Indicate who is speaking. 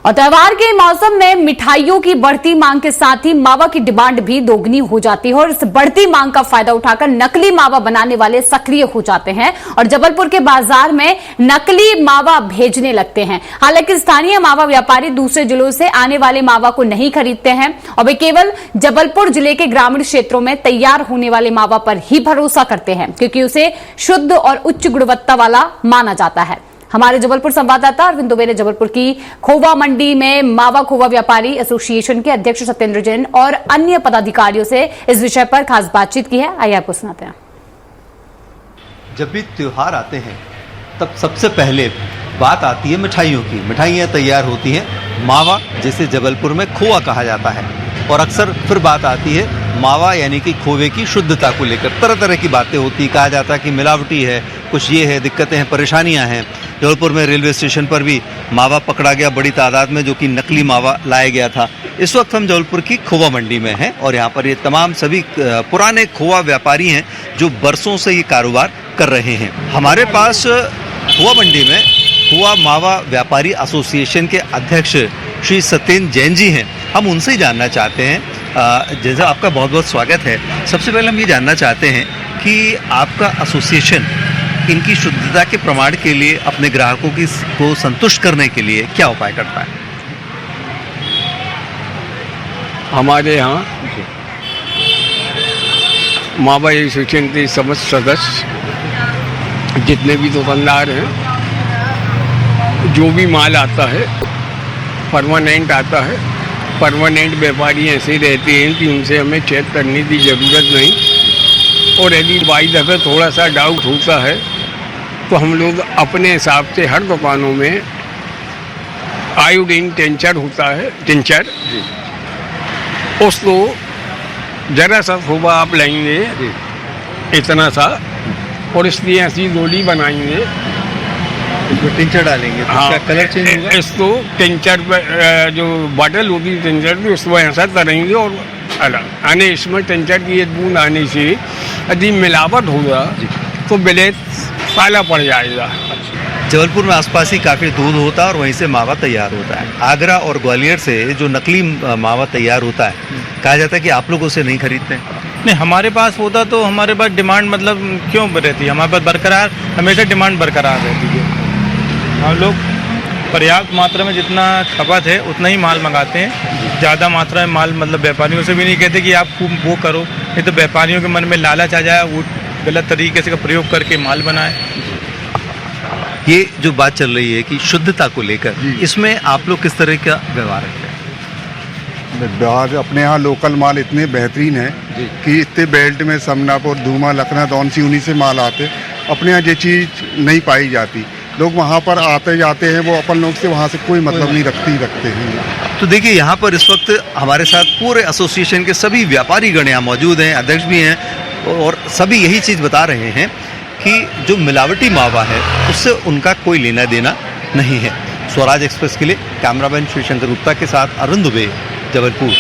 Speaker 1: और त्योहार के मौसम में मिठाइयों की बढ़ती मांग के साथ ही मावा की डिमांड भी दोगुनी हो जाती है और इस बढ़ती मांग का फायदा उठाकर नकली मावा बनाने वाले सक्रिय हो जाते हैं और जबलपुर के बाजार में नकली मावा भेजने लगते हैं। हालांकि स्थानीय मावा व्यापारी दूसरे जिलों से आने वाले मावा को नहीं खरीदते हैं और वे केवल जबलपुर जिले के ग्रामीण क्षेत्रों में तैयार होने वाले मावा पर ही भरोसा करते हैं, क्योंकि उसे शुद्ध और उच्च गुणवत्ता वाला माना जाता है। हमारे जबलपुर संवाददाता अरविंद दुबे ने जबलपुर की खोवा मंडी में मावा खोवा व्यापारी एसोसिएशन के अध्यक्ष सत्येंद्र जैन और अन्य पदाधिकारियों से इस विषय पर खास बातचीत की है। आइए आपको सुनाते हैं।
Speaker 2: जब भी त्योहार आते हैं तब सबसे पहले बात आती है मिठाइयों की। मिठाइयाँ तैयार होती हैं मावा, जिसे जबलपुर में खोवा कहा जाता है, और अक्सर फिर बात आती है मावा यानी कि खोवे की शुद्धता को लेकर। तरह तरह की बातें होती, कहा जाता है कि मिलावटी है, कुछ ये है, दिक्कतें हैं, परेशानियां हैं। जबलपुर में रेलवे स्टेशन पर भी मावा पकड़ा गया बड़ी तादाद में, जो कि नकली मावा लाया गया था। इस वक्त हम जबलपुर की खोवा मंडी में हैं और यहाँ पर ये तमाम सभी पुराने खोवा व्यापारी हैं जो बरसों से ये कारोबार कर रहे हैं। हमारे पास खोवा मंडी में खोवा मावा व्यापारी एसोसिएशन के अध्यक्ष श्री सत्येंद्र जैन जी हैं। हम उनसे ही जानना चाहते हैं। जैसा आपका बहुत बहुत स्वागत है। सबसे पहले हम ये जानना चाहते हैं कि आपका एसोसिएशन इनकी शुद्धता के प्रमाण के लिए अपने ग्राहकों को संतुष्ट करने के लिए क्या उपाय करता है?
Speaker 3: हमारे यहाँ मावा एसोसिएशन के समस्त सदस्य जितने भी दुकानदार हैं, जो भी माल आता है परमानेंट आता है। परमानेंट व्यापारी ऐसे रहते हैं कि उनसे हमें चेक करने की ज़रूरत नहीं, और यदि बाई दफ़े थोड़ा सा डाउट होता है तो हम लोग अपने हिसाब से हर दुकानों में आयोडीन टिंचर होता है, टिंचर, उसको ज़रा सा खोवा आप लेंगे इतना सा, और इसकी ऐसी गोली बनाएंगे,
Speaker 2: इसमें टिंचर डालेंगे तो इसका कलर चेंज होगा।
Speaker 3: इसको टिंचर पर जो बॉटल होती है टिंचर की, उसको ऐसा करेंगे और अलग आने, इसमें टिंचर की एक बूंद आने से यदि मिलावट होगा तो ब्लेड काला पड़ जाएगा।
Speaker 2: जबलपुर में आसपास ही काफ़ी दूध होता है और वहीं से मावा तैयार होता है। आगरा और ग्वालियर से जो नकली मावा तैयार होता है, कहा जाता है कि आप लोग उसे नहीं खरीदते हैं।
Speaker 4: नहीं, हमारे पास होता तो हमारे पास डिमांड मतलब क्यों रहती है, हमारे पास बरकरार, हमेशा डिमांड बरकरार रहती है। हम लोग पर्याप्त मात्रा में जितना खपत है उतना ही माल मंगाते हैं। ज़्यादा मात्रा में माल मतलब व्यापारियों से भी नहीं कहते कि आप वो करो, नहीं तो व्यापारियों के मन में लालच आ जाए, वो गलत तरीके से का प्रयोग करके माल बनाए।
Speaker 2: ये जो बात चल रही है कि शुद्धता को लेकर, इसमें आप लोग किस तरह का व्यवहार रखते हैं?
Speaker 5: व्यवहार अपने यहाँ लोकल माल इतने बेहतरीन है कि इतने बेल्ट में समनापुर, धूमा, लखनऊ, दौनसी, उन्हीं से माल आते। अपने यहाँ ये चीज़ नहीं पाई जाती। लोग वहाँ पर आते जाते हैं, वो अपन लोग से वहाँ से कोई मतलब नहीं रखते हैं।
Speaker 2: तो देखिए, यहाँ पर इस वक्त हमारे साथ पूरे एसोसिएशन के सभी व्यापारी गण यहाँ मौजूद हैं, अध्यक्ष भी हैं, और सभी यही चीज़ बता रहे हैं कि जो मिलावटी मावा है उससे उनका कोई लेना देना नहीं है। स्वराज एक्सप्रेस के लिए कैमरामैन श्री शंकर गुप्ता के साथ अरविंद दुबे, जबलपुर।